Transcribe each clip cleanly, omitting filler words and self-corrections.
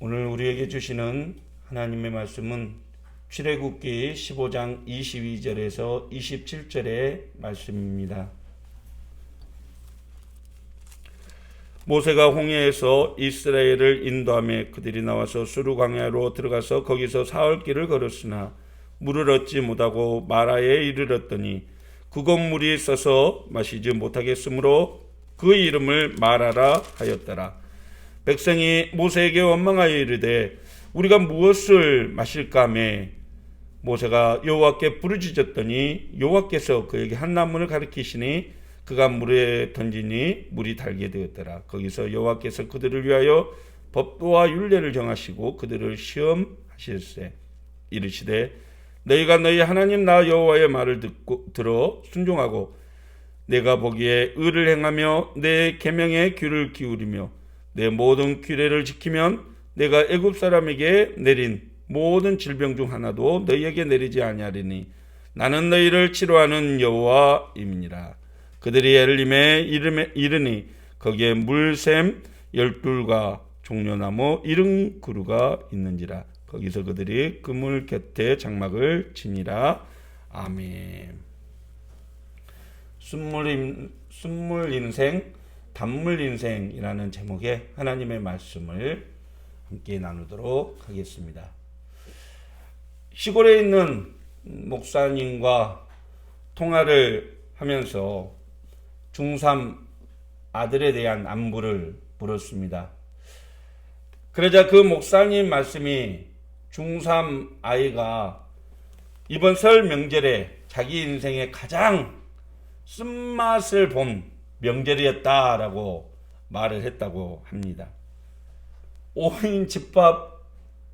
오늘 우리에게 주시는 하나님의 말씀은 출애굽기 15장 22절에서 27절의 말씀입니다. 모세가 홍해에서 이스라엘을 인도하며 그들이 나와서 수르 광야로 들어가서 거기서 사흘 길을 걸었으나 물을 얻지 못하고 마라에 이르렀더니 그곳 물이 써서 마시지 못하겠으므로 그 이름을 마라라 하였더라. 백성이 모세에게 원망하여 이르되 우리가 무엇을 마실까 하매 모세가 여호와께 부르짖었더니 여호와께서 그에게 한 나무를 가리키시니 그가 물에 던지니 물이 달게 되었더라. 거기서 여호와께서 그들을 위하여 법도와 율례를 정하시고 그들을 시험하실세. 이르시되 너희가 너희 하나님 나 여호와의 말을 들어 순종하고 내가 보기에 의를 행하며 내 계명에 귀를 기울이며 내 모든 규례를 지키면 내가 애굽 사람에게 내린 모든 질병 중 하나도 너희에게 내리지 아니하리니 나는 너희를 치료하는 여호와임이니라. 그들이 엘림에 이르니 거기에 물샘 12과 종려나무 70그루가 있는지라. 거기서 그들이 그물 곁에 장막을 치니라. 아멘. 순물 인생, 단물 인생이라는 제목의 하나님의 말씀을 함께 나누도록 하겠습니다. 시골에 있는 목사님과 통화를 하면서 중3 아들에 대한 안부를 물었습니다. 그러자 그 목사님 말씀이 중3 아이가 이번 설 명절에 자기 인생에 가장 쓴맛을 본 명절이었다라고 말을 했다고 합니다. 5인 집합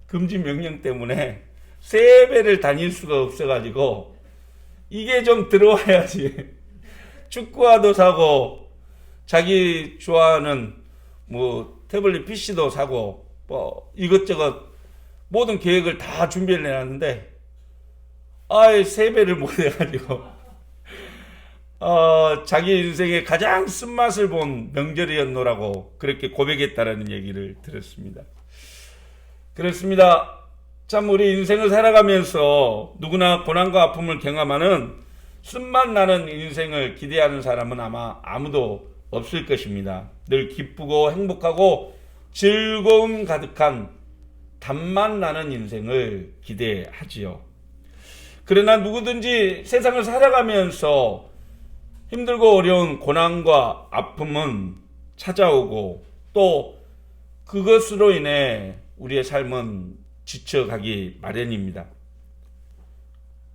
금지 명령 때문에 세배를 다닐 수가 없어가지고 이게 좀 들어와야지 축구화도 사고 자기 좋아하는 태블릿 PC도 사고 이것저것 모든 계획을 다 준비를 해놨는데 세배를 못 해가지고 자기 인생에 가장 쓴맛을 본 명절이었노라고 그렇게 고백했다라는 얘기를 들었습니다. 그렇습니다. 참 우리 인생을 살아가면서 누구나 고난과 아픔을 경험하는 쓴맛 나는 인생을 기대하는 사람은 아마 아무도 없을 것입니다. 늘 기쁘고 행복하고 즐거움 가득한 단맛 나는 인생을 기대하지요. 그러나 누구든지 세상을 살아가면서 힘들고 어려운 고난과 아픔은 찾아오고 또 그것으로 인해 우리의 삶은 지쳐가기 마련입니다.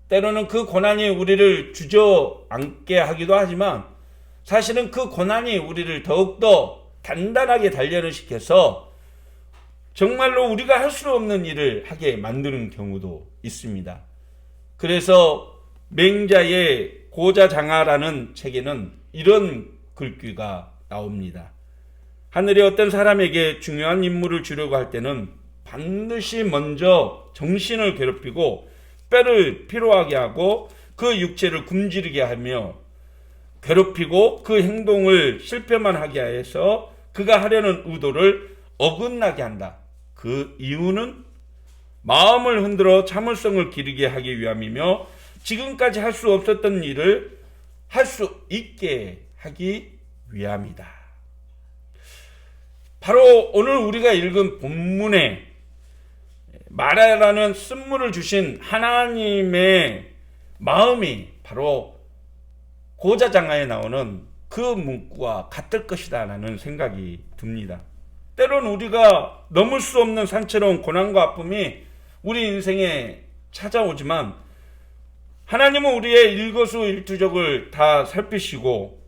때로는 그 고난이 우리를 주저앉게 하기도 하지만 사실은 그 고난이 우리를 더욱더 단단하게 단련을 시켜서 정말로 우리가 할 수 없는 일을 하게 만드는 경우도 있습니다. 그래서 맹자의 고자장하라는 책에는 이런 글귀가 나옵니다. 하늘이 어떤 사람에게 중요한 임무를 주려고 할 때는 반드시 먼저 정신을 괴롭히고 뼈를 피로하게 하고 그 육체를 굶주리게 하며 괴롭히고 그 행동을 실패만 하게 해서 그가 하려는 의도를 어긋나게 한다. 그 이유는 마음을 흔들어 참을성을 기르게 하기 위함이며 지금까지 할 수 없었던 일을 할 수 있게 하기 위함이다. 바로 오늘 우리가 읽은 본문에 마라라는 쓴물을 주신 하나님의 마음이 바로 고자장하에 나오는 그 문구와 같을 것이다 라는 생각이 듭니다. 때론 우리가 넘을 수 없는 산채로운 고난과 아픔이 우리 인생에 찾아오지만 하나님은 우리의 일거수일투족을 다 살피시고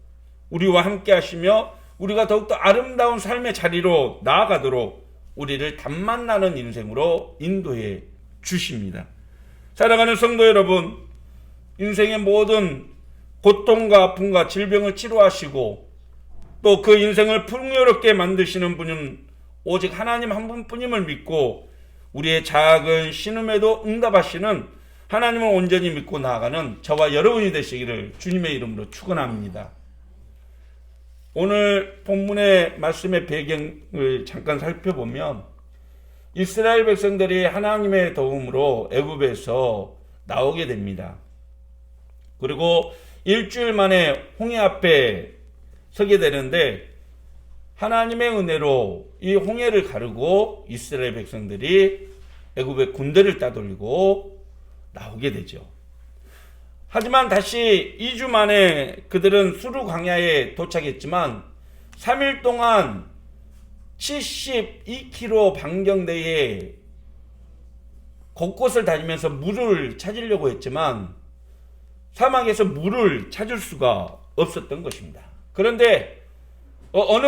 우리와 함께 하시며 우리가 더욱더 아름다운 삶의 자리로 나아가도록 우리를 단맛 나는 인생으로 인도해 주십니다. 사랑하는 성도 여러분, 인생의 모든 고통과 아픔과 질병을 치료하시고 또 그 인생을 풍요롭게 만드시는 분은 오직 하나님 한 분뿐임을 믿고 우리의 작은 신음에도 응답하시는 하나님을 온전히 믿고 나아가는 저와 여러분이 되시기를 주님의 이름으로 축원합니다. 오늘 본문의 말씀의 배경을 잠깐 살펴보면 이스라엘 백성들이 하나님의 도움으로 애굽에서 나오게 됩니다. 그리고 일주일 만에 홍해 앞에 서게 되는데 하나님의 은혜로 이 홍해를 가르고 이스라엘 백성들이 애굽의 군대를 따돌리고 나오게 되죠. 하지만 다시 2주 만에 그들은 수르 광야에 도착했지만 3일 동안 72km 반경내에 곳곳을 다니면서 물을 찾으려고 했지만 사막에서 물을 찾을 수가 없었던 것입니다. 그런데 어느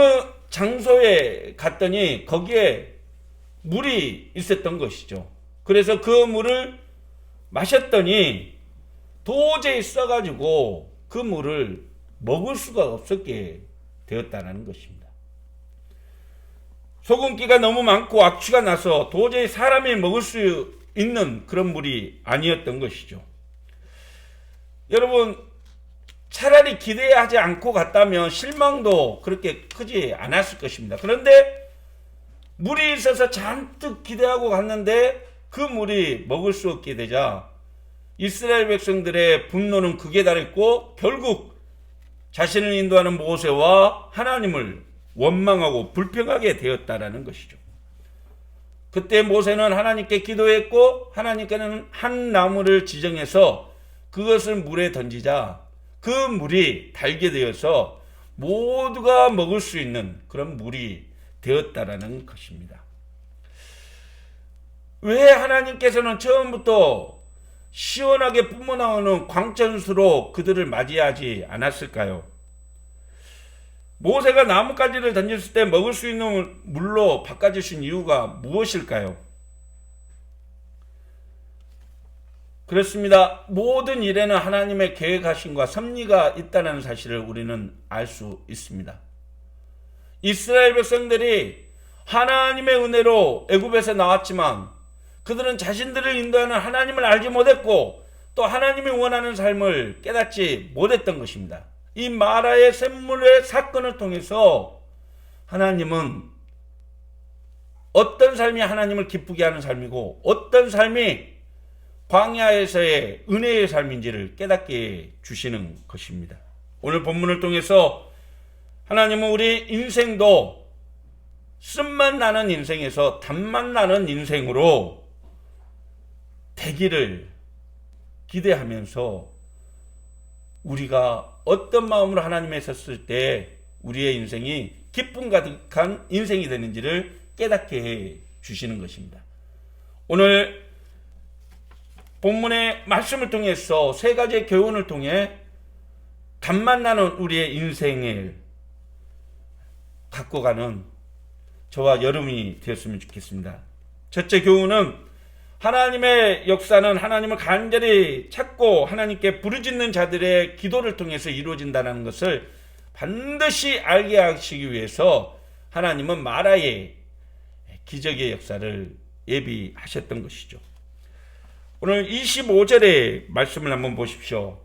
장소에 갔더니 거기에 물이 있었던 것이죠. 그래서 그 물을 마셨더니 도저히 써가지고 그 물을 먹을 수가 없었게 되었다는 것입니다. 소금기가 너무 많고 악취가 나서 도저히 사람이 먹을 수 있는 그런 물이 아니었던 것이죠. 여러분, 차라리 기대하지 않고 갔다면 실망도 그렇게 크지 않았을 것입니다. 그런데 물이 있어서 잔뜩 기대하고 갔는데 그 물이 먹을 수 없게 되자 이스라엘 백성들의 분노는 극에 달했고 결국 자신을 인도하는 모세와 하나님을 원망하고 불평하게 되었다라는 것이죠. 그때 모세는 하나님께 기도했고 하나님께는 한 나무를 지정해서 그것을 물에 던지자 그 물이 달게 되어서 모두가 먹을 수 있는 그런 물이 되었다라는 것입니다. 왜 하나님께서는 처음부터 시원하게 뿜어나오는 광천수로 그들을 맞이하지 않았을까요? 모세가 나뭇가지를 던졌을 때 먹을 수 있는 물로 바꿔주신 이유가 무엇일까요? 그렇습니다. 모든 일에는 하나님의 계획하심과 섭리가 있다는 사실을 우리는 알 수 있습니다. 이스라엘 백성들이 하나님의 은혜로 애굽에서 나왔지만 그들은 자신들을 인도하는 하나님을 알지 못했고 또 하나님이 원하는 삶을 깨닫지 못했던 것입니다. 이 마라의 샘물의 사건을 통해서 하나님은 어떤 삶이 하나님을 기쁘게 하는 삶이고 어떤 삶이 광야에서의 은혜의 삶인지를 깨닫게 주시는 것입니다. 오늘 본문을 통해서 하나님은 우리 인생도 쓴맛 나는 인생에서 단맛 나는 인생으로 되기를 기대하면서 우리가 어떤 마음으로 하나님에 섰을 때 우리의 인생이 기쁨 가득한 인생이 되는지를 깨닫게 해 주시는 것입니다. 오늘 본문의 말씀을 통해서 세 가지의 교훈을 통해 단맛 나는 우리의 인생을 갖고 가는 저와 여러분이 되었으면 좋겠습니다. 첫째 교훈은 하나님의 역사는 하나님을 간절히 찾고 하나님께 부르짖는 자들의 기도를 통해서 이루어진다는 것을 반드시 알게 하시기 위해서 하나님은 마라의 기적의 역사를 예비하셨던 것이죠. 오늘 25절의 말씀을 한번 보십시오.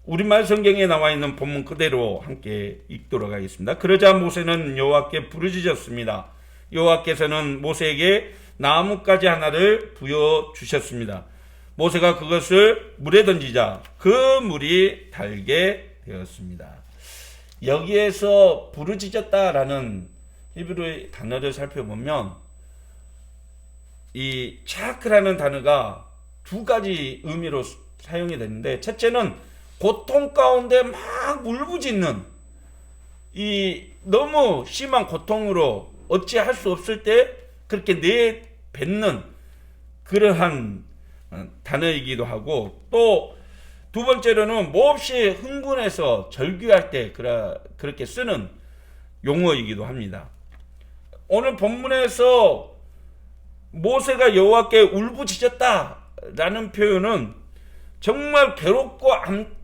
우리말 성경에 나와 있는 본문 그대로 함께 읽도록 하겠습니다. 그러자 모세는 여호와께 부르짖었습니다. 여호와께서는 모세에게 나뭇가지 하나를 부여주셨습니다. 모세가 그것을 물에 던지자 그 물이 달게 되었습니다. 여기에서 부르짖었다라는 히브리어의 단어를 살펴보면 이 차크라는 단어가 두 가지 의미로 사용이 되는데 첫째는 고통 가운데 막 울부짖는 이 너무 심한 고통으로 어찌할 수 없을 때 그렇게 내뱉는 그러한 단어이기도 하고 또 두 번째로는 몹시 흥분해서 절규할 때 그렇게 쓰는 용어이기도 합니다. 오늘 본문에서 모세가 여호와께 울부짖었다라는 표현은 정말 괴롭고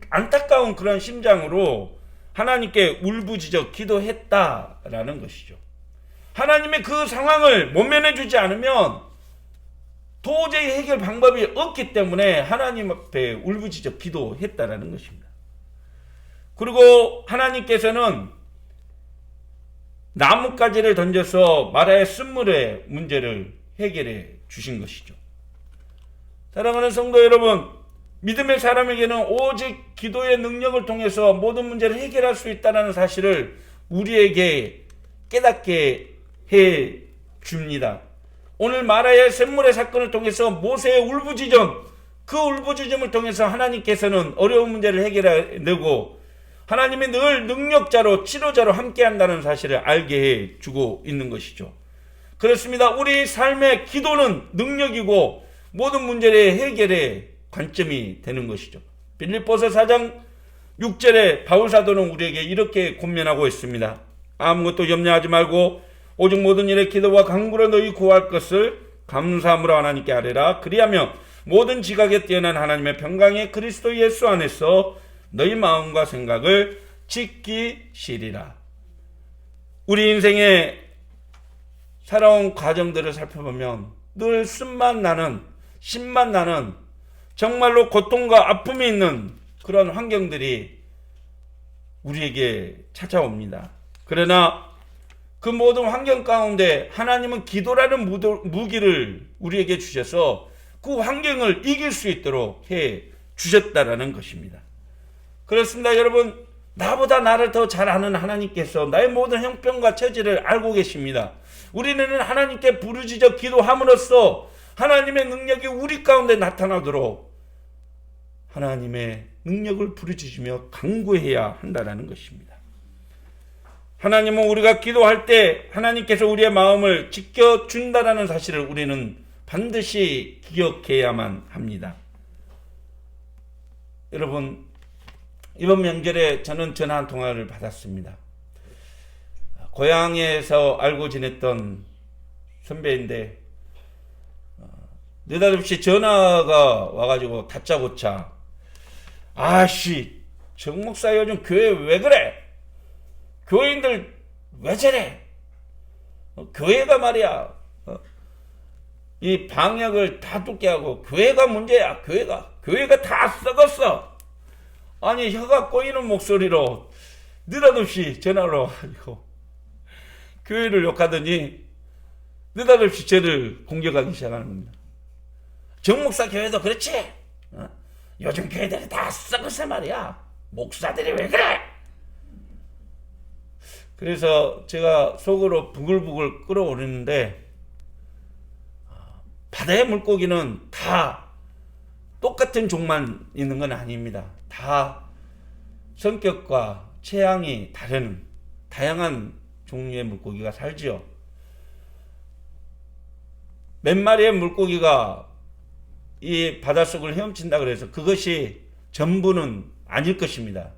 안타까운 그런 심장으로 하나님께 울부짖어 기도했다라는 것이죠. 하나님의 그 상황을 모면해주지 않으면 도저히 해결 방법이 없기 때문에 하나님 앞에 울부짖어 기도했다라는 것입니다. 그리고 하나님께서는 나뭇가지를 던져서 마라의 쓴물의 문제를 해결해 주신 것이죠. 사랑하는 성도 여러분, 믿음의 사람에게는 오직 기도의 능력을 통해서 모든 문제를 해결할 수 있다는 사실을 우리에게 깨닫게 해 줍니다. 오늘 마라의 샘물의 사건을 통해서 모세의 울부짖음, 그 울부짖음을 통해서 하나님께서는 어려운 문제를 해결해내고 하나님이 늘 능력자로 치료자로 함께한다는 사실을 알게 해 주고 있는 것이죠. 그렇습니다. 우리 삶의 기도는 능력이고 모든 문제의 해결의 관점이 되는 것이죠. 빌립보서 4장 6절에 바울사도는 우리에게 이렇게 권면하고 있습니다. 아무것도 염려하지 말고 오직 모든 일에 기도와 간구로 너희 구할 것을 감사함으로 하나님께 아뢰라. 그리하면 모든 지각에 뛰어난 하나님의 평강의 그리스도 예수 안에서 너희 마음과 생각을 지키시리라. 우리 인생의 살아온 과정들을 살펴보면 늘 쓴맛 나는, 신맛 나는 정말로 고통과 아픔이 있는 그런 환경들이 우리에게 찾아옵니다. 그러나 그 모든 환경 가운데 하나님은 기도라는 무기를 우리에게 주셔서 그 환경을 이길 수 있도록 해 주셨다라는 것입니다. 그렇습니다. 여러분, 나보다 나를 더 잘 아는 하나님께서 나의 모든 형편과 처지를 알고 계십니다. 우리는 하나님께 부르짖어 기도함으로써 하나님의 능력이 우리 가운데 나타나도록 하나님의 능력을 부르짖으며 간구해야 한다는 것입니다. 하나님은 우리가 기도할 때 하나님께서 우리의 마음을 지켜준다는 사실을 우리는 반드시 기억해야만 합니다. 여러분, 이번 명절에 저는 전화 한 통화를 받았습니다. 고향에서 알고 지냈던 선배인데 느닷없이 전화가 와가지고 다짜고짜 아씨 정 목사 요즘 교회 왜 그래? 교인들 왜 저래? 교회가 말이야 이 방역을 다 뚫게 하고 교회가 문제야. 교회가 다 썩었어. 아니 혀가 꼬이는 목소리로 느닷없이 전화를 와가지고 교회를 욕하더니 느닷없이 저를 공격하기 시작하는 겁니다. 정 목사 교회도 그렇지? 요즘 교회들이 다 썩었어 말이야. 목사들이 왜 그래? 그래서 제가 속으로 부글부글 끓어오르는데 바다의 물고기는 다 똑같은 종만 있는 건 아닙니다. 다 성격과 체향이 다른 다양한 종류의 물고기가 살지요. 몇 마리의 물고기가 이 바닷속을 헤엄친다 그래서 그것이 전부는 아닐 것입니다.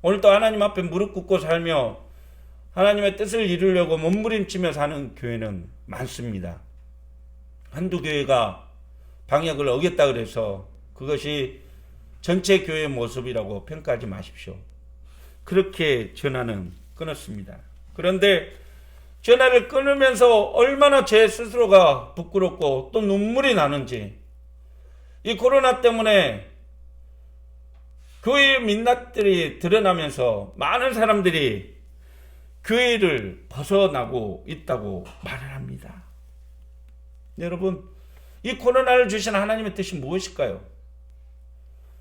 오늘 또 하나님 앞에 무릎 꿇고 살며 하나님의 뜻을 이루려고 몸부림치며 사는 교회는 많습니다. 한두 교회가 방역을 어겼다 그래서 그것이 전체 교회의 모습이라고 평가하지 마십시오. 그렇게 전화는 끊었습니다. 그런데 전화를 끊으면서 얼마나 제 스스로가 부끄럽고 또 눈물이 나는지, 이 코로나 때문에 교회의 민낯들이 드러나면서 많은 사람들이 교회를 벗어나고 있다고 말을 합니다. 여러분, 이 코로나를 주신 하나님의 뜻이 무엇일까요?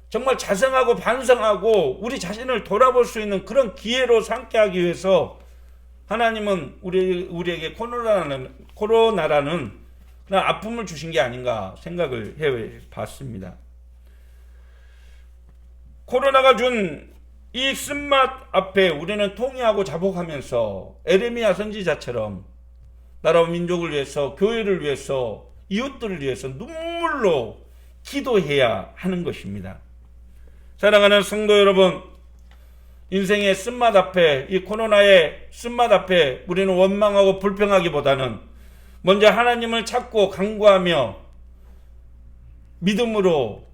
정말 자성하고 반성하고 우리 자신을 돌아볼 수 있는 그런 기회로 삼게 하기 위해서 하나님은 우리에게 코로나라는 그런 아픔을 주신 게 아닌가 생각을 해봤습니다. 코로나가 준 이 쓴맛 앞에 우리는 통회하고 자복하면서 에레미야 선지자처럼 나라와 민족을 위해서, 교회를 위해서, 이웃들을 위해서 눈물로 기도해야 하는 것입니다. 사랑하는 성도 여러분, 인생의 쓴맛 앞에, 이 코로나의 쓴맛 앞에 우리는 원망하고 불평하기보다는 먼저 하나님을 찾고 간구하며 믿음으로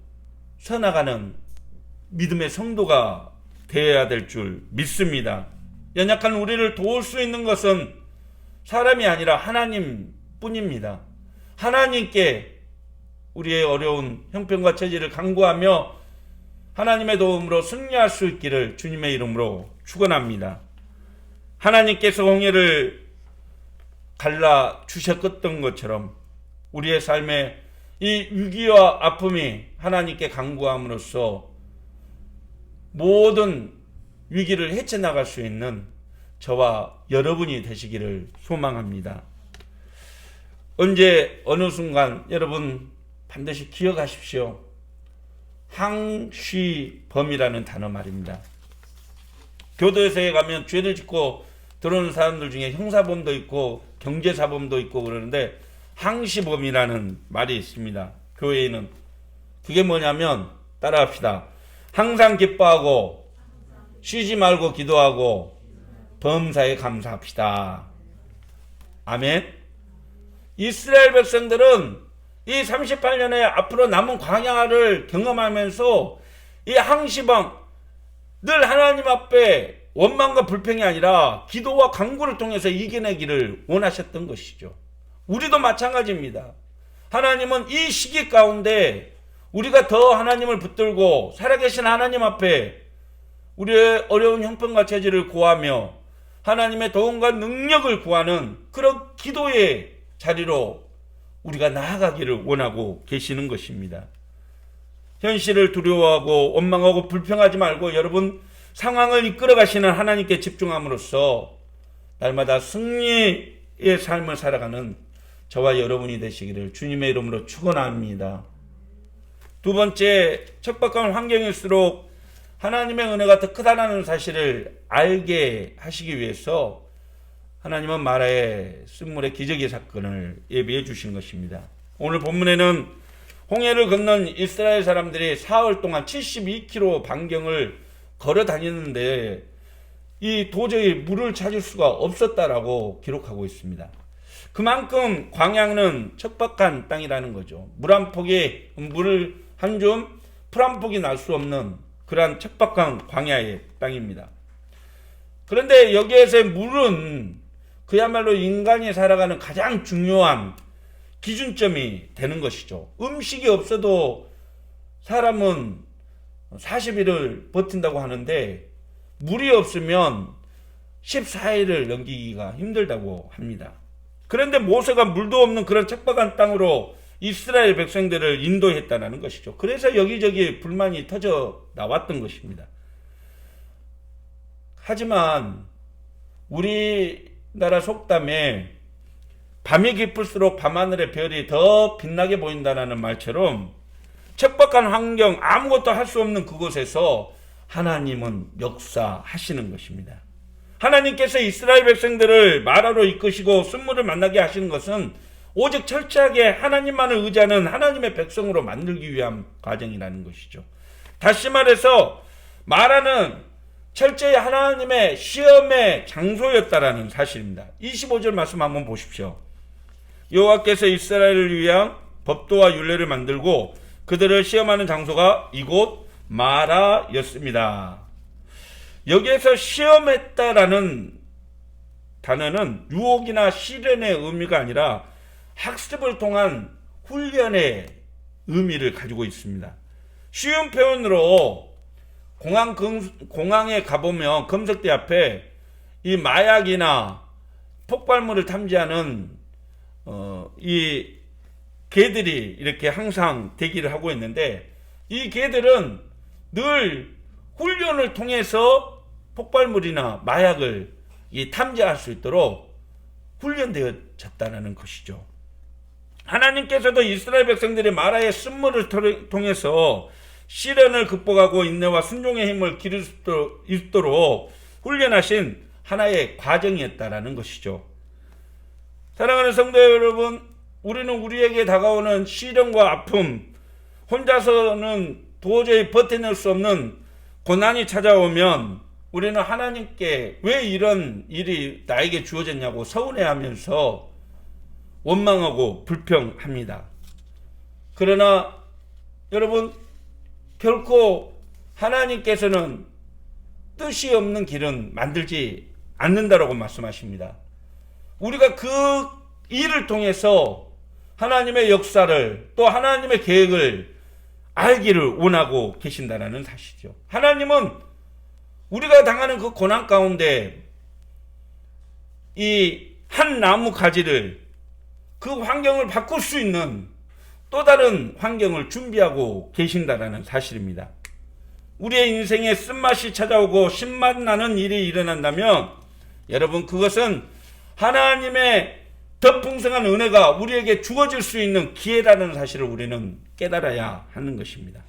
서나가는 믿음의 성도가 되어야 될 줄 믿습니다. 연약한 우리를 도울 수 있는 것은 사람이 아니라 하나님뿐입니다. 하나님께 우리의 어려운 형편과 처지를 간구하며 하나님의 도움으로 승리할 수 있기를 주님의 이름으로 축원합니다. 하나님께서 홍해를 갈라 주셨던 것처럼 우리의 삶에 이 위기와 아픔이 하나님께 간구함으로써 모든 위기를 헤쳐나갈 수 있는 저와 여러분이 되시기를 소망합니다. 언제 어느 순간 여러분 반드시 기억하십시오. 항시범이라는 단어 말입니다. 교도소에 가면 죄를 짓고 들어오는 사람들 중에 형사범도 있고 경제사범도 있고 그러는데 항시범이라는 말이 있습니다. 교회에는 그게 뭐냐면 따라합시다. 항상 기뻐하고 쉬지 말고 기도하고 범사에 감사합시다. 아멘. 이스라엘 백성들은 이 38년의 앞으로 남은 광야를 경험하면서 이 항시범 늘 하나님 앞에 원망과 불평이 아니라 기도와 간구를 통해서 이겨내기를 원하셨던 것이죠. 우리도 마찬가지입니다. 하나님은 이 시기 가운데 우리가 더 하나님을 붙들고 살아계신 하나님 앞에 우리의 어려운 형편과 처지를 구하며 하나님의 도움과 능력을 구하는 그런 기도의 자리로 우리가 나아가기를 원하고 계시는 것입니다. 현실을 두려워하고 원망하고 불평하지 말고 여러분 상황을 이끌어 가시는 하나님께 집중함으로써 날마다 승리의 삶을 살아가는 저와 여러분이 되시기를 주님의 이름으로 축원합니다. 두 번째, 척박한 환경일수록 하나님의 은혜가 더 크다는 사실을 알게 하시기 위해서 하나님은 마라의 쓴물의 기적의 사건을 예비해 주신 것입니다. 오늘 본문에는 홍해를 건넌 이스라엘 사람들이 사흘 동안 72km 반경을 걸어 다니는데 이 도저히 물을 찾을 수가 없었다라고 기록하고 있습니다. 그만큼 광야는 척박한 땅이라는 거죠. 물 한 폭에 물을 한 줌, 풀 한 폭이 날 수 없는 그러한 척박한 광야의 땅입니다. 그런데 여기에서의 물은 그야말로 인간이 살아가는 가장 중요한 기준점이 되는 것이죠. 음식이 없어도 사람은 40일을 버틴다고 하는데 물이 없으면 14일을 넘기기가 힘들다고 합니다. 그런데 모세가 물도 없는 그런 척박한 땅으로 이스라엘 백성들을 인도했다는 것이죠. 그래서 여기저기 불만이 터져 나왔던 것입니다. 하지만 우리나라 속담에 밤이 깊을수록 밤하늘의 별이 더 빛나게 보인다는 말처럼 척박한 환경, 아무것도 할 수 없는 그곳에서 하나님은 역사하시는 것입니다. 하나님께서 이스라엘 백성들을 마라로 이끄시고 쓴물을 만나게 하시는 것은 오직 철저하게 하나님만을 의지하는 하나님의 백성으로 만들기 위한 과정이라는 것이죠. 다시 말해서 마라는 철저히 하나님의 시험의 장소였다라는 사실입니다. 25절 말씀 한번 보십시오. 여호와께서 이스라엘을 위한 법도와 율례를 만들고 그들을 시험하는 장소가 이곳 마라였습니다. 여기에서 시험했다라는 단어는 유혹이나 시련의 의미가 아니라 학습을 통한 훈련의 의미를 가지고 있습니다. 쉬운 표현으로 공항에 가보면 검색대 앞에 이 마약이나 폭발물을 탐지하는 이 개들이 이렇게 항상 대기를 하고 있는데 이 개들은 늘 훈련을 통해서 폭발물이나 마약을 탐지할 수 있도록 훈련되어졌다는 것이죠. 하나님께서도 이스라엘 백성들이 마라의 쓴물을 통해서 시련을 극복하고 인내와 순종의 힘을 기를 수 있도록 훈련하신 하나의 과정이었다라는 것이죠. 사랑하는 성도 여러분, 우리는 우리에게 다가오는 시련과 아픔, 혼자서는 도저히 버텨낼 수 없는 고난이 찾아오면 우리는 하나님께 왜 이런 일이 나에게 주어졌냐고 서운해하면서 원망하고 불평합니다. 그러나 여러분, 결코 하나님께서는 뜻이 없는 길은 만들지 않는다라고 말씀하십니다. 우리가 그 일을 통해서 하나님의 역사를 또 하나님의 계획을 알기를 원하고 계신다는 사실이죠. 하나님은 우리가 당하는 그 고난 가운데 이 한 나무 가지를 그 환경을 바꿀 수 있는 또 다른 환경을 준비하고 계신다는 사실입니다. 우리의 인생에 쓴맛이 찾아오고 신맛 나는 일이 일어난다면 여러분 그것은 하나님의 더 풍성한 은혜가 우리에게 주어질 수 있는 기회라는 사실을 우리는 깨달아야 하는 것입니다.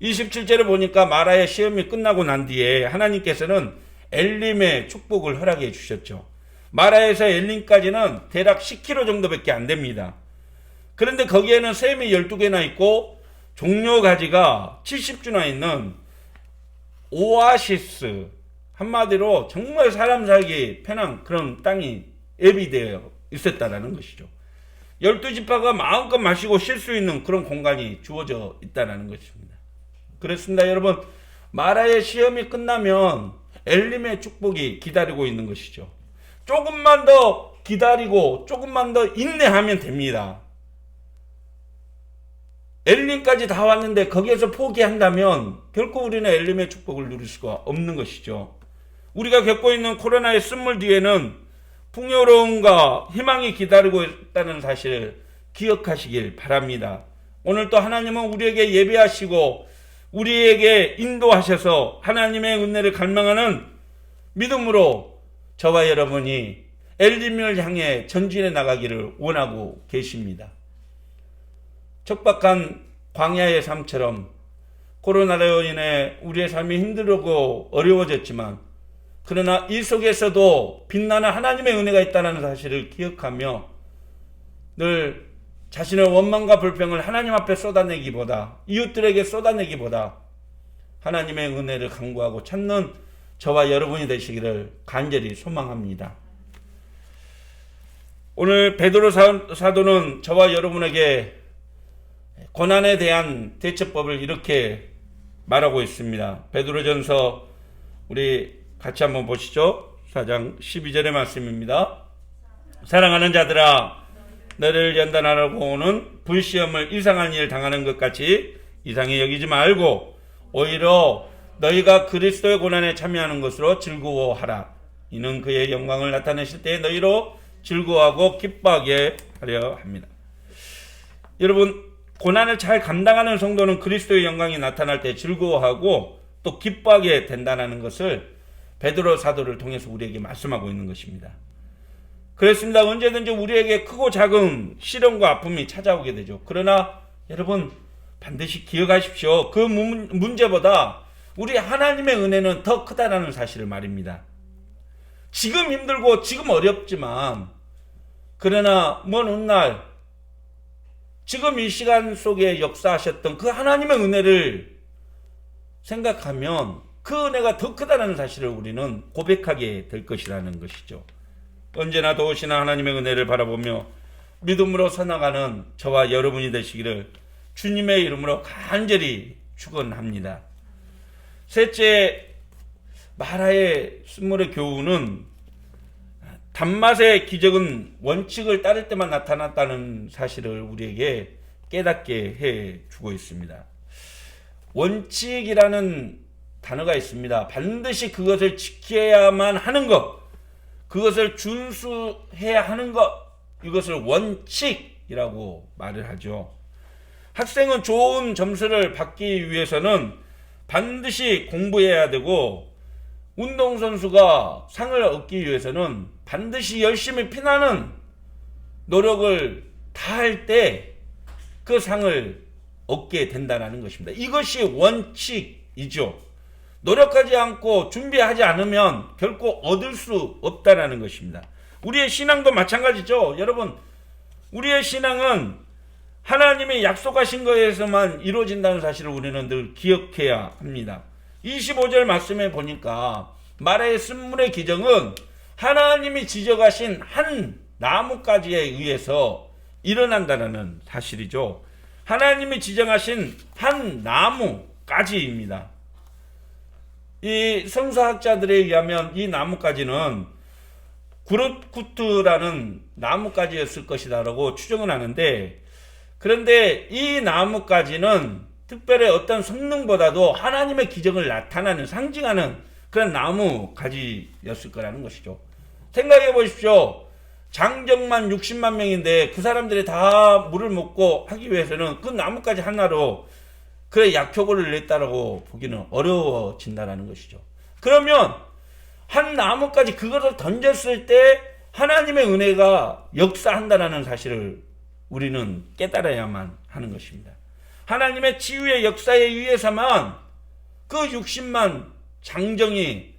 27절에 보니까 마라의 시험이 끝나고 난 뒤에 하나님께서는 엘림의 축복을 허락해 주셨죠. 마라에서 엘림까지는 대략 10km 정도밖에 안 됩니다. 그런데 거기에는 샘이 12개나 있고 종려가지가 70주나 있는 오아시스, 한마디로 정말 사람 살기 편한 그런 땅이 예비되어 있었다는 것이죠. 12지파가 마음껏 마시고 쉴 수 있는 그런 공간이 주어져 있다는 것입니다. 그렇습니다. 여러분, 마라의 시험이 끝나면 엘림의 축복이 기다리고 있는 것이죠. 조금만 더 기다리고 조금만 더 인내하면 됩니다. 엘림까지 다 왔는데 거기에서 포기한다면 결코 우리는 엘림의 축복을 누릴 수가 없는 것이죠. 우리가 겪고 있는 코로나의 쓴물 뒤에는 풍요로움과 희망이 기다리고 있다는 사실을 기억하시길 바랍니다. 오늘 또 하나님은 우리에게 예배하시고 우리에게 인도하셔서 하나님의 은혜를 갈망하는 믿음으로 저와 여러분이 엘림을 향해 전진해 나가기를 원하고 계십니다. 척박한 광야의 삶처럼 코로나로 인해 우리의 삶이 힘들고 어려워졌지만 그러나 이 속에서도 빛나는 하나님의 은혜가 있다는 사실을 기억하며 늘 자신의 원망과 불평을 하나님 앞에 쏟아내기보다 이웃들에게 쏟아내기보다 하나님의 은혜를 간구하고 찾는 저와 여러분이 되시기를 간절히 소망합니다. 오늘 베드로 사도는 저와 여러분에게 고난에 대한 대처법을 이렇게 말하고 있습니다. 베드로전서 우리 같이 한번 보시죠. 4장 12절의 말씀입니다. 사랑하는 자들아, 너를 연단하려고 오는 불시험을 이상한 일 당하는 것 같이 이상히 여기지 말고 오히려 너희가 그리스도의 고난에 참여하는 것으로 즐거워하라. 이는 그의 영광을 나타내실 때에 너희로 즐거워하고 기뻐하게 하려 합니다. 여러분, 고난을 잘 감당하는 성도는 그리스도의 영광이 나타날 때 즐거워하고 또 기뻐하게 된다는 것을 베드로 사도를 통해서 우리에게 말씀하고 있는 것입니다. 그렇습니다. 언제든지 우리에게 크고 작은 시련과 아픔이 찾아오게 되죠. 그러나 여러분 반드시 기억하십시오. 그 문제보다 우리 하나님의 은혜는 더 크다라는 사실을 말입니다. 지금 힘들고 지금 어렵지만 그러나 먼 훗날 지금 이 시간 속에 역사하셨던 그 하나님의 은혜를 생각하면 그 은혜가 더 크다는 사실을 우리는 고백하게 될 것이라는 것이죠. 언제나 도우시는 하나님의 은혜를 바라보며 믿음으로 서나가는 저와 여러분이 되시기를 주님의 이름으로 간절히 축원합니다. 셋째, 마라의 쓴물의 교훈은 단맛의 기적은 원칙을 따를 때만 나타났다는 사실을 우리에게 깨닫게 해주고 있습니다. 원칙이라는 단어가 있습니다. 반드시 그것을 지켜야만 하는 것, 그것을 준수해야 하는 것, 이것을 원칙이라고 말을 하죠. 학생은 좋은 점수를 받기 위해서는 반드시 공부해야 되고 운동선수가 상을 얻기 위해서는 반드시 열심히 피나는 노력을 다할 때 그 상을 얻게 된다는 것입니다. 이것이 원칙이죠. 노력하지 않고 준비하지 않으면 결코 얻을 수 없다는 것입니다. 우리의 신앙도 마찬가지죠. 여러분, 우리의 신앙은 하나님이 약속하신 것에서만 이루어진다는 사실을 우리는 늘 기억해야 합니다. 25절 말씀에 보니까 마라의 쓴물의 기적은 하나님이 지적하신 한 나무가지에 의해서 일어난다는 사실이죠. 하나님이 지정하신 한 나무가지입니다. 이 성서학자들에 의하면 이 나무가지는 구르쿠트라는 나무가지였을 것이다라고 추정을 하는데, 그런데 이 나무가지는 특별히 어떤 성능보다도 하나님의 기적을 나타나는 상징하는 그런 나무가지였을 거라는 것이죠. 생각해 보십시오. 장정만 60만 명인데 그 사람들이 다 물을 먹고 하기 위해서는 그 나뭇가지 하나로 그래 약효고를 냈다라고 보기는 어려워진다는 것이죠. 그러면 한 나뭇가지 그것을 던졌을 때 하나님의 은혜가 역사한다는 사실을 우리는 깨달아야만 하는 것입니다. 하나님의 치유의 역사에 의해서만 그 60만 장정이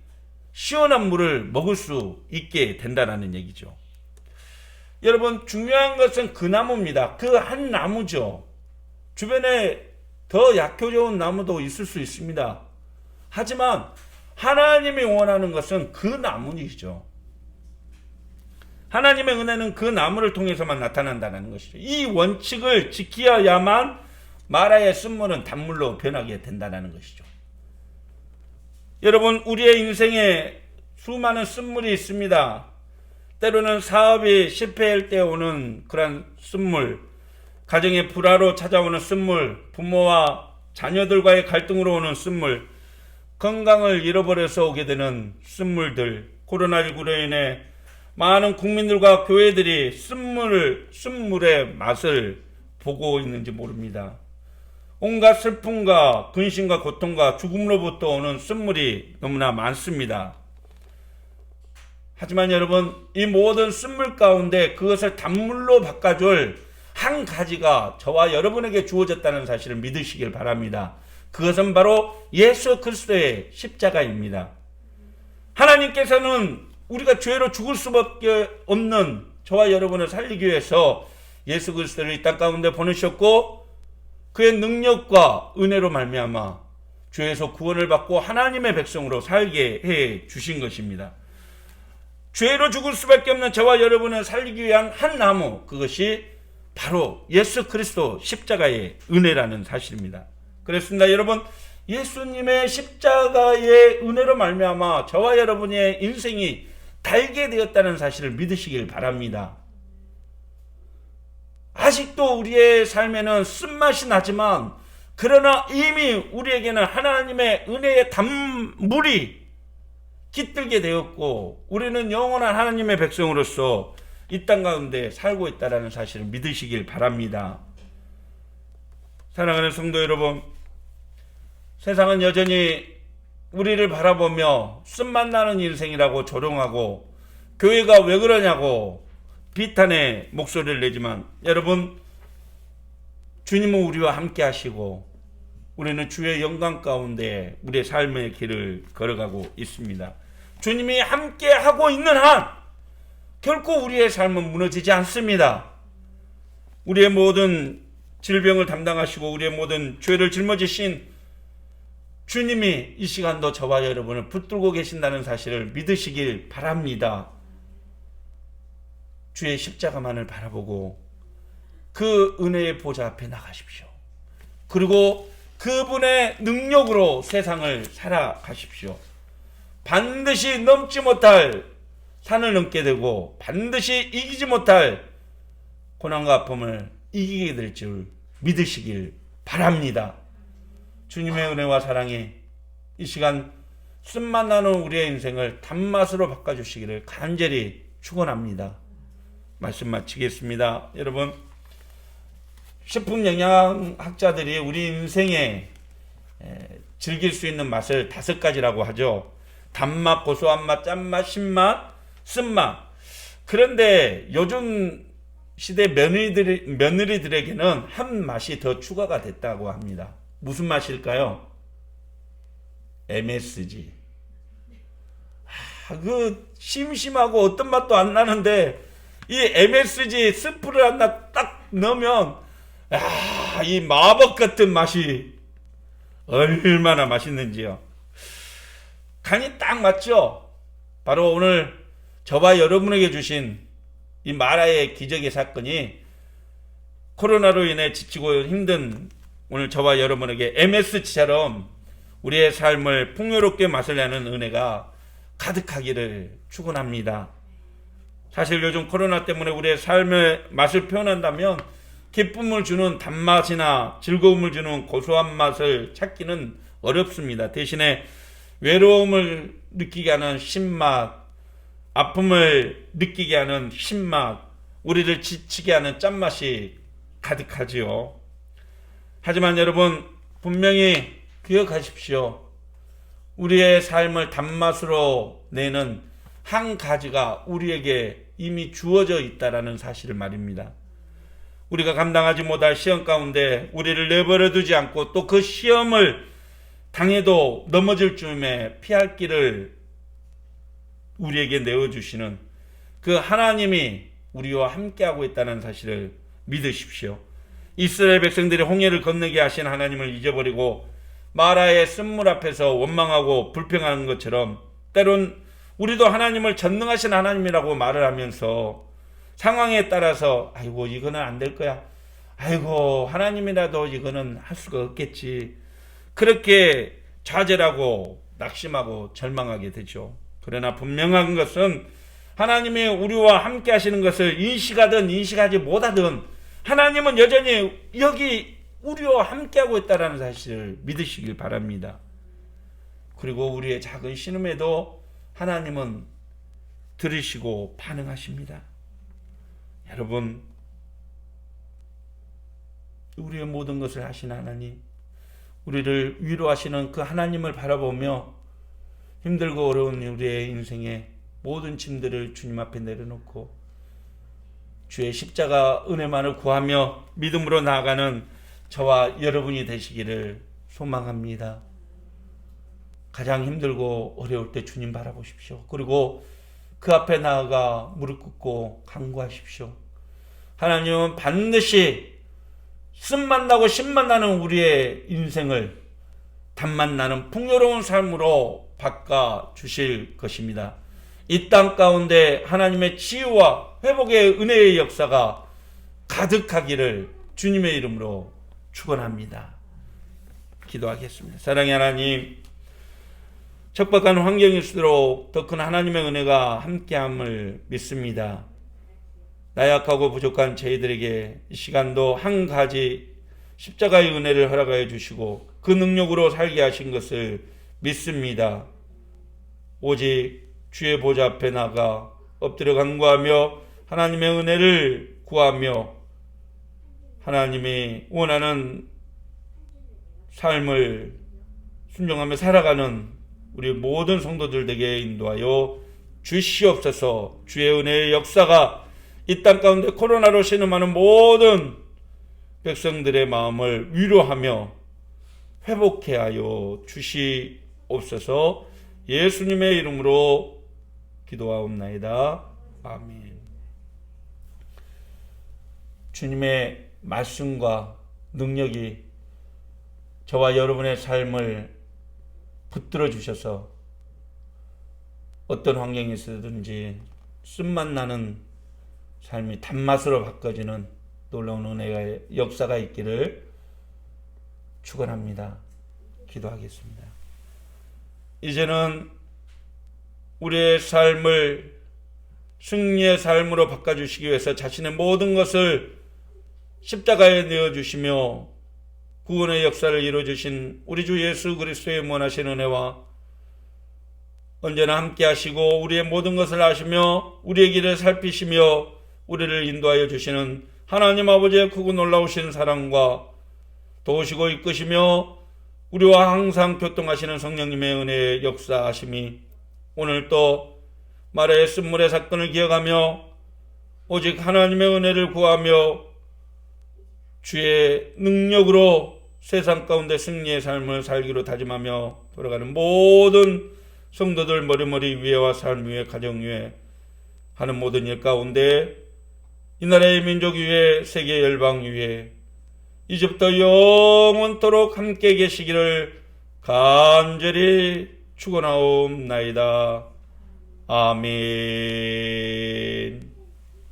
시원한 물을 먹을 수 있게 된다는 얘기죠. 여러분, 중요한 것은 그 나무입니다. 그 한 나무죠. 주변에 더 약효 좋은 나무도 있을 수 있습니다. 하지만 하나님이 원하는 것은 그 나무이죠. 하나님의 은혜는 그 나무를 통해서만 나타난다는 것이죠. 이 원칙을 지켜야만 마라의 쓴물은 단물로 변하게 된다는 것이죠. 여러분, 우리의 인생에 수많은 쓴물이 있습니다. 때로는 사업이 실패할 때 오는 그런 쓴물, 가정의 불화로 찾아오는 쓴물, 부모와 자녀들과의 갈등으로 오는 쓴물, 건강을 잃어버려서 오게 되는 쓴물들, 코로나19로 인해 많은 국민들과 교회들이 쓴물의 맛을 보고 있는지 모릅니다. 온갖 슬픔과 근심과 고통과 죽음으로부터 오는 쓴물이 너무나 많습니다. 하지만 여러분, 이 모든 쓴물 가운데 그것을 단물로 바꿔줄 한 가지가 저와 여러분에게 주어졌다는 사실을 믿으시길 바랍니다. 그것은 바로 예수 그리스도의 십자가입니다. 하나님께서는 우리가 죄로 죽을 수밖에 없는 저와 여러분을 살리기 위해서 예수 그리스도를 이 땅 가운데 보내셨고, 그의 능력과 은혜로 말미암아 죄에서 구원을 받고 하나님의 백성으로 살게 해 주신 것입니다. 죄로 죽을 수밖에 없는 저와 여러분을 살리기 위한 한 나무, 그것이 바로 예수 그리스도 십자가의 은혜라는 사실입니다. 그렇습니다. 여러분, 예수님의 십자가의 은혜로 말미암아 저와 여러분의 인생이 달게 되었다는 사실을 믿으시길 바랍니다. 아직도 우리의 삶에는 쓴맛이 나지만, 그러나 이미 우리에게는 하나님의 은혜의 단물이 깃들게 되었고, 우리는 영원한 하나님의 백성으로서 이 땅 가운데 살고 있다는 사실을 믿으시길 바랍니다. 사랑하는 성도 여러분, 세상은 여전히 우리를 바라보며 쓴맛 나는 인생이라고 조롱하고, 교회가 왜 그러냐고 비탄의 목소리를 내지만, 여러분, 주님은 우리와 함께 하시고 우리는 주의 영광 가운데 우리의 삶의 길을 걸어가고 있습니다. 주님이 함께 하고 있는 한 결코 우리의 삶은 무너지지 않습니다. 우리의 모든 질병을 담당하시고 우리의 모든 죄를 짊어지신 주님이 이 시간도 저와 여러분을 붙들고 계신다는 사실을 믿으시길 바랍니다. 주의 십자가만을 바라보고 그 은혜의 보좌 앞에 나가십시오. 그리고 그분의 능력으로 세상을 살아가십시오. 반드시 넘지 못할 산을 넘게 되고 반드시 이기지 못할 고난과 아픔을 이기게 될 줄 믿으시길 바랍니다. 주님의 은혜와 사랑이 이 시간 쓴맛 나는 우리의 인생을 단맛으로 바꿔주시기를 간절히 축원합니다. 말씀 마치겠습니다. 여러분, 식품 영양학자들이 우리 인생에 즐길 수 있는 맛을 5가지라고 하죠. 단맛, 고소한 맛, 짠맛, 신맛, 쓴맛. 그런데 요즘 시대 며느리들에게는 한 맛이 더 추가가 됐다고 합니다. 무슨 맛일까요? MSG. 그 심심하고 어떤 맛도 안 나는데 이 MSG 스프를 하나 딱 넣으면 이 마법 같은 맛이 얼마나 맛있는지요. 간이 딱 맞죠? 바로 오늘 저와 여러분에게 주신 이 마라의 기적의 사건이 코로나로 인해 지치고 힘든 오늘 저와 여러분에게 MSG처럼 우리의 삶을 풍요롭게 맛을 내는 은혜가 가득하기를 축원합니다. 사실 요즘 코로나 때문에 우리의 삶의 맛을 표현한다면 기쁨을 주는 단맛이나 즐거움을 주는 고소한 맛을 찾기는 어렵습니다. 대신에 외로움을 느끼게 하는 신맛, 아픔을 느끼게 하는 신맛, 우리를 지치게 하는 짠맛이 가득하지요. 하지만 여러분, 분명히 기억하십시오. 우리의 삶을 단맛으로 내는 한 가지가 우리에게 이미 주어져 있다라는 사실을 말입니다. 우리가 감당하지 못할 시험 가운데 우리를 내버려 두지 않고 또 그 시험을 당해도 넘어질 즈음에 피할 길을 우리에게 내어주시는 그 하나님이 우리와 함께하고 있다는 사실을 믿으십시오. 이스라엘 백성들이 홍해를 건너게 하신 하나님을 잊어버리고 마라의 쓴물 앞에서 원망하고 불평하는 것처럼 때론 우리도 하나님을 전능하신 하나님이라고 말을 하면서 상황에 따라서 아이고 이거는 안 될 거야, 아이고 하나님이라도 이거는 할 수가 없겠지, 그렇게 좌절하고 낙심하고 절망하게 되죠. 그러나 분명한 것은 하나님이 우리와 함께 하시는 것을 인식하든 인식하지 못하든 하나님은 여전히 여기 우리와 함께하고 있다는 사실을 믿으시길 바랍니다. 그리고 우리의 작은 신음에도 하나님은 들으시고 반응하십니다. 여러분, 우리의 모든 것을 하신 하나님, 우리를 위로하시는 그 하나님을 바라보며 힘들고 어려운 우리의 인생의 모든 짐들을 주님 앞에 내려놓고 주의 십자가 은혜만을 구하며 믿음으로 나아가는 저와 여러분이 되시기를 소망합니다. 가장 힘들고 어려울 때 주님 바라보십시오. 그리고 그 앞에 나아가 무릎 꿇고 간구하십시오. 하나님은 반드시 쓴맛 나고 신맛 나는 우리의 인생을 단맛 나는 풍요로운 삶으로 바꿔 주실 것입니다. 이 땅 가운데 하나님의 치유와 회복의 은혜의 역사가 가득하기를 주님의 이름으로 축원합니다. 기도하겠습니다. 사랑의 하나님, 척박한 환경일수록 더 큰 하나님의 은혜가 함께함을 믿습니다. 나약하고 부족한 저희들에게 이 시간도 한 가지 십자가의 은혜를 허락하여 주시고 그 능력으로 살게 하신 것을 믿습니다. 오직 주의 보좌 앞에 나가 엎드려 간구하며 하나님의 은혜를 구하며 하나님이 원하는 삶을 순종하며 살아가는 우리 모든 성도들에게 인도하여 주시옵소서. 주의 은혜의 역사가 이 땅 가운데 코로나로 신음하는 모든 백성들의 마음을 위로하며 회복케 하여 주시옵소서. 예수님의 이름으로 기도하옵나이다. 아멘. 주님의 말씀과 능력이 저와 여러분의 삶을 붙들어 주셔서 어떤 환경이 있어든지 쓴맛 나는 삶이 단맛으로 바꿔지는 놀라운 은혜의 역사가 있기를 축원합니다. 기도하겠습니다. 이제는 우리의 삶을 승리의 삶으로 바꿔주시기 위해서 자신의 모든 것을 십자가에 내어주시며 구원의 역사를 이루어주신 우리 주 예수 그리스도의 무한하신 은혜와 언제나 함께 하시고 우리의 모든 것을 아시며 우리의 길을 살피시며 우리를 인도하여 주시는 하나님 아버지의 크고 놀라우신 사랑과 도우시고 이끄시며 우리와 항상 교통하시는 성령님의 은혜의 역사하심이 오늘 또 마라의 쓴물의 사건을 기억하며 오직 하나님의 은혜를 구하며 주의 능력으로 세상 가운데 승리의 삶을 살기로 다짐하며 돌아가는 모든 성도들 머리머리 위에와 삶 위에 가정 위에 하는 모든 일 가운데 이 나라의 민족 위에 세계 열방 위에 이제부터 영원토록 함께 계시기를 간절히 축원하옵나이다. 아멘.